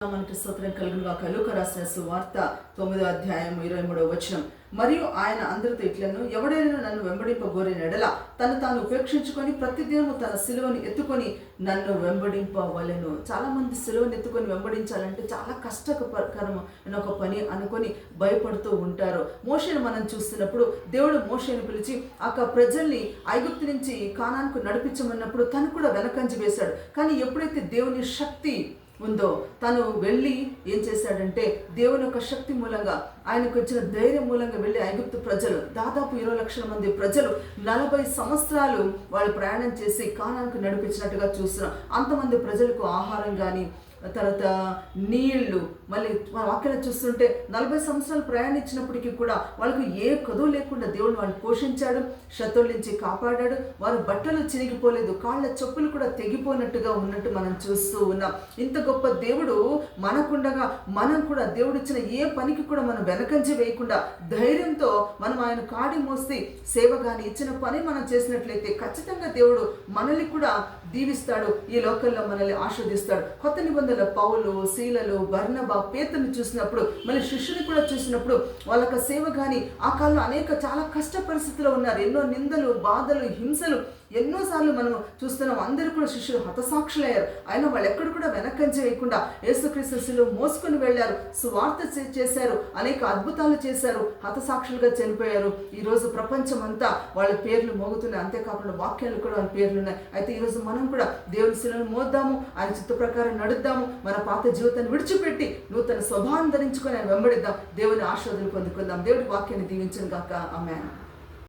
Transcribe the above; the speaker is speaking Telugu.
మనకి స్తోత్రం కలుగును గాక. లూకా రాసిన సువార్త 9వ అధ్యాయం 23వ వచనం. మరియు ఆయన అందరితో ఇట్లను, ఎవడైనా నన్ను వెంబడింపగోరిన ఎడల తను తాను ఉపేక్షించుకొని ప్రతిదినము తన సిలువను ఎత్తుకొని నన్ను వెంబడింపవలెను. చాలా మంది సిలువను ఎత్తుకొని వెంబడించాలంటే చాలా కష్టకరమైన ఒక పని అనుకొని భయపడుతూ ఉంటారు. మోషేను మనం చూస్తున్నప్పుడు దేవుడు మోషేను పిలిచి ప్రజల్ని ఐగుప్తు నుంచి కానానుకు నడిపించమన్నప్పుడు తను కూడా వెనకంజి వేశాడు. కానీ ఎప్పుడైతే దేవుని శక్తి ఉందో తను వెళ్ళి ఏం చేశాడంటే దేవుని యొక్క శక్తి మూలంగా ఆయనకు వచ్చిన ధైర్యం మూలంగా వెళ్ళి ఐగుప్తు ప్రజలు దాదాపు 20 లక్షల మంది ప్రజలు 40 సంవత్సరాలు వాళ్ళు ప్రయాణం చేసి కానానుకు నడిపించినట్టుగా చూస్తున్నాం. అంతమంది ప్రజలకు ఆహారం కానీ తర్వాత నీళ్లు, మళ్ళీ మన వాక్యాలు చూస్తుంటే 40 సంవత్సరాలు ప్రయాణించినప్పటికీ కూడా వాళ్ళకు ఏ కదువు లేకుండా దేవుడు వాళ్ళని పోషించాడు, శత్రువుల నుంచి కాపాడాడు. వారి బట్టలు చిరిగిపోలేదు, కాళ్ళ చెప్పులు కూడా తెగిపోయినట్టుగా ఉన్నట్టు మనం చూస్తూ ఉన్నాం. ఇంత గొప్ప దేవుడు మనకుండగా మనం కూడా దేవుడు ఇచ్చిన ఏ పనికి కూడా మనం వెనకంజి వేయకుండా ధైర్యంతో మనం ఆయన కాడి మోసి సేవ కానీ ఇచ్చిన పని మనం చేసినట్లయితే ఖచ్చితంగా దేవుడు మనల్ని కూడా దీవిస్తాడు, ఈ లోకల్లో మనల్ని ఆస్వాదిస్తాడు. కొత్త నిబంధనల పౌలు, శీలలు, బర్నబా, పేతురుని చూసినప్పుడు మళ్ళీ శిష్యుని కూడా చూసినప్పుడు వాళ్ళ సేవ కానీ ఆ కాలంలో అనేక చాలా కష్ట పరిస్థితుల్లో ఉన్నారు. ఎన్నో నిందలు, బాధలు, హింసలు ఎన్నోసార్లు మనం చూస్తున్నాం. అందరూ కూడా శిష్యులు హతసాక్షులయ్యారు. అయినా వాళ్ళు ఎక్కడ కూడా వెనకంజ వేయకుండా యేసుక్రీస్తు శిలువ మోసుకొని వెళ్ళారు, సువార్త చేశారు, అనేక అద్భుతాలు చేశారు, హతసాక్షులుగా చనిపోయారు. ఈరోజు ప్రపంచం అంతా వాళ్ళ పేర్లు మోగుతున్నాయి. అంతేకాకుండా వాక్యాలు కూడా వాళ్ళ పేర్లు ఉన్నాయి. అయితే ఈరోజు మనం కూడా దేవుని శిలువను మోద్దాము, ఆయన చిత్త ప్రకారం నడుద్దాము, మన పాత జీవితాన్ని విడిచిపెట్టి నూతన స్వభావం ధరించుకొని ఆయన వెంబడిద్దాం, దేవుని ఆశీర్వాదాలు పొందుకుందాం. దేవుడి వాక్యాన్ని దీవించును గాక. ఆమేన్.